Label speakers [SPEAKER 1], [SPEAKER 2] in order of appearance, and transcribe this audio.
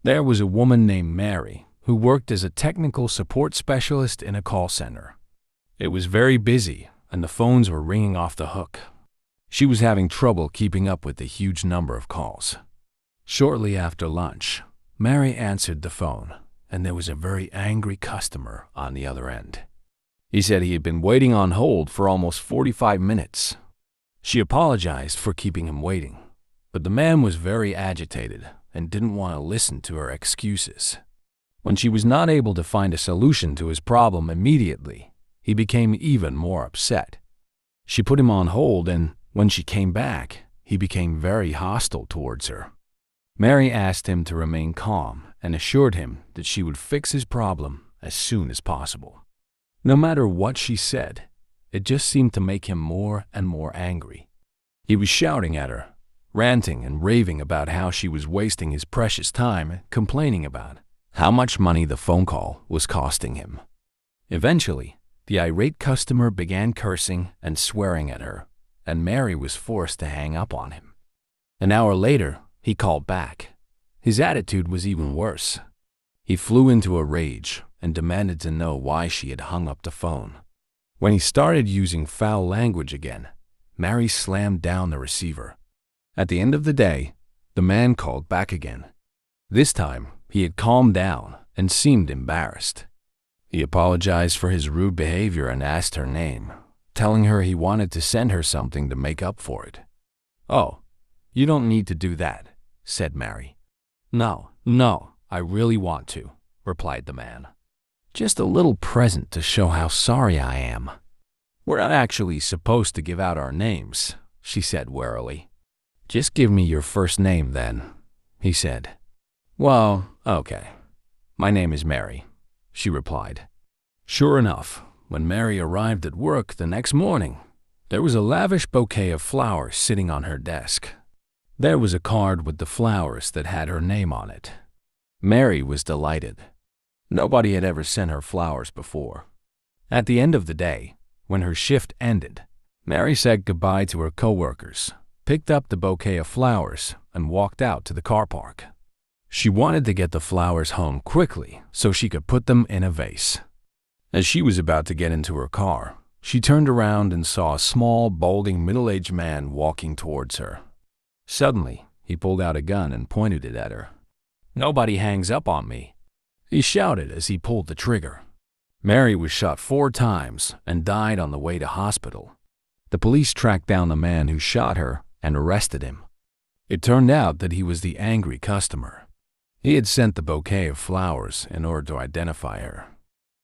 [SPEAKER 1] There was a woman named Mary who worked as a technical support specialist in a call center. It was very busy, and the phones were ringing off the hook. She was having trouble keeping up with the huge number of calls. Shortly after lunch, Mary answered the phone, and there was a very angry customer on the other end. He said he had been waiting on hold for almost 45 minutes. She apologized for keeping him waiting, but the man was very agitated and didn't want to listen to her excuses. When she was not able to find a solution to his problem immediately, he became even more upset. She put him on hold, and when she came back, he became very hostile towards her. Mary asked him to remain calm and assured him that she would fix his problem as soon as possible. No matter what she said, it just seemed to make him more and more angry. He was shouting at her, ranting and raving about how she was wasting his precious time, complaining about how much money the phone call was costing him. Eventually, the irate customer began cursing and swearing at her, and Mary was forced to hang up on him. An hour later, he called back. His attitude was even worse. He flew into a rage and demanded to know why she had hung up the phone. When he started using foul language again, Mary slammed down the receiver. At the end of the day, the man called back again. This time, he had calmed down and seemed embarrassed. He apologized for his rude behavior and asked her name, telling her he wanted to send her something to make up for it. "Oh, you don't need to do that," said Mary. No, I really want to," replied the man. "Just a little present to show how sorry I am." "We're not actually supposed to give out our names," she said warily. "Just give me your first name then," he said. "Well, okay. My name is Mary," she replied. Sure enough, when Mary arrived at work the next morning, there was a lavish bouquet of flowers sitting on her desk. There was a card with the flowers that had her name on it. Mary was delighted. Nobody had ever sent her flowers before. At the end of the day, when her shift ended, Mary said goodbye to her coworkers, picked up the bouquet of flowers, and walked out to the car park. She wanted to get the flowers home quickly so she could put them in a vase. As she was about to get into her car, she turned around and saw a small, balding, middle-aged man walking towards her. Suddenly, he pulled out a gun and pointed it at her. "Nobody hangs up on me," he shouted as he pulled the trigger. Mary was shot 4 times and died on the way to hospital. The police tracked down the man who shot her and arrested him. It turned out that he was the angry customer. He had sent the bouquet of flowers in order to identify her.